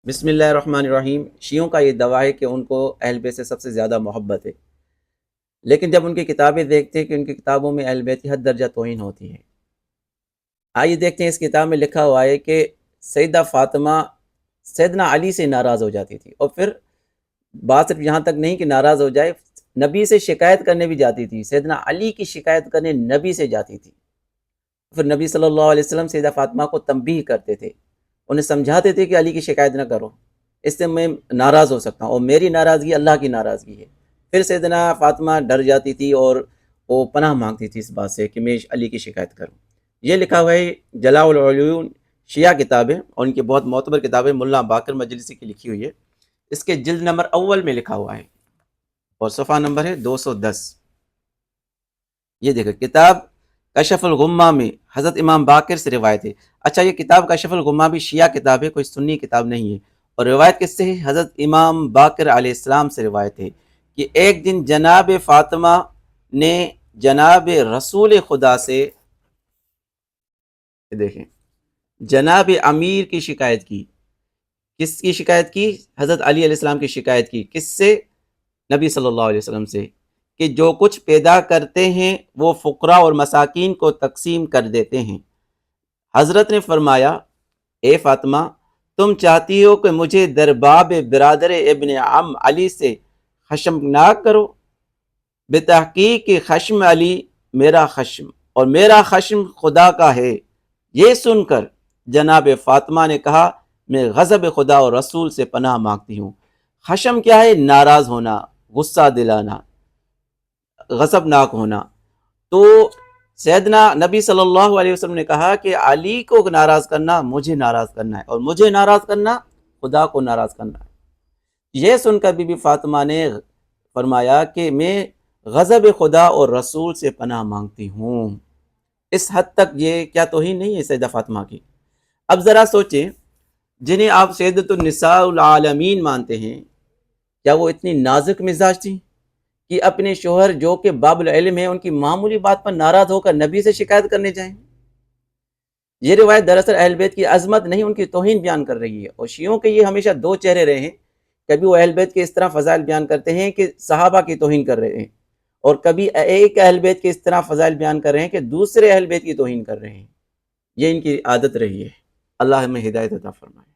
بسم اللہ الرحمن الرحیم۔ شیعوں کا یہ دعویٰ ہے کہ ان کو اہل بیت سے سب سے زیادہ محبت ہے، لیکن جب ان کی کتابیں دیکھتے ہیں کہ ان کی کتابوں میں اہل بیت کی حد درجہ توہین ہوتی ہے۔ آئیے دیکھتے ہیں، اس کتاب میں لکھا ہوا ہے کہ سیدہ فاطمہ سیدنا علی سے ناراض ہو جاتی تھی، اور پھر بات صرف یہاں تک نہیں کہ ناراض ہو جائے، نبی سے شکایت کرنے بھی جاتی تھی، سیدنا علی کی شکایت کرنے نبی سے جاتی تھی۔ پھر نبی صلی اللہ علیہ وسلم سیدہ فاطمہ کو تنبیہ کرتے تھے، انہیں سمجھاتے تھے کہ علی کی شکایت نہ کرو، اس سے میں ناراض ہو سکتا ہوں، اور میری ناراضگی اللہ کی ناراضگی ہے۔ پھر سیدنا فاطمہ ڈر جاتی تھی اور وہ پناہ مانگتی تھی اس بات سے کہ میں علی کی شکایت کروں۔ یہ لکھا ہوا ہے جلاء العیون شیعہ کتابیں، اور ان کی بہت معتبر کتابیں ملا باقر مجلسی کی لکھی ہوئی ہے۔ اس کے جلد نمبر اول میں لکھا ہوا ہے، اور صفحہ نمبر ہے 210۔ یہ دیکھیں، کتاب کشف الغمہ میں حضرت امام باقر سے روایت ہے۔ اچھا، یہ کتاب کشف الغمہ بھی شیعہ کتاب ہے، کوئی سنی کتاب نہیں ہے، اور روایت کس سے ہے؟ حضرت امام باقر علیہ السلام سے روایت ہے کہ ایک دن جناب فاطمہ نے جناب رسول خدا سے، دیکھیں، جناب امیر کی شکایت کی۔ کس کی شکایت کی؟ حضرت علی علیہ السلام کی شکایت کی۔ کس سے؟ نبی صلی اللہ علیہ وسلم سے، کہ جو کچھ پیدا کرتے ہیں وہ فقراء اور مساکین کو تقسیم کر دیتے ہیں۔ حضرت نے فرمایا، اے فاطمہ، تم چاہتی ہو کہ مجھے درباب برادر ابن عم علی سے خشمناک کرو؟ بتحقیق خشم علی میرا خشم، اور میرا خشم خدا کا ہے۔ یہ سن کر جناب فاطمہ نے کہا، میں غضب خدا اور رسول سے پناہ مانگتی ہوں۔ خشم کیا ہے؟ ناراض ہونا، غصہ دلانا، غضب ناک ہونا۔ تو سیدنا نبی صلی اللہ علیہ وسلم نے کہا کہ علی کو ناراض کرنا مجھے ناراض کرنا ہے، اور مجھے ناراض کرنا خدا کو ناراض کرنا ہے۔ یہ سن کر بی بی فاطمہ نے فرمایا کہ میں غضب خدا اور رسول سے پناہ مانگتی ہوں۔ اس حد تک یہ کیا توہین نہیں ہے سیدہ فاطمہ کی؟ اب ذرا سوچیں، جنہیں آپ سیدۃ النساء العالمین مانتے ہیں، کیا وہ اتنی نازک مزاج تھی کہ اپنے شوہر جو کہ باب العلم ہے، ان کی معمولی بات پر ناراض ہو کر نبی سے شکایت کرنے جائیں؟ یہ روایت دراصل اہل بیت کی عظمت نہیں، ان کی توہین بیان کر رہی ہے۔ اور شیعوں کے یہ ہمیشہ دو چہرے رہے ہیں، کبھی وہ اہل بیت کے اس طرح فضائل بیان کرتے ہیں کہ صحابہ کی توہین کر رہے ہیں، اور کبھی ایک اہل بیت کے اس طرح فضائل بیان کر رہے ہیں کہ دوسرے اہل بیت کی توہین کر رہے ہیں۔ یہ ان کی عادت رہی ہے۔ اللہ ہمیں ہدایت عطا فرمائے۔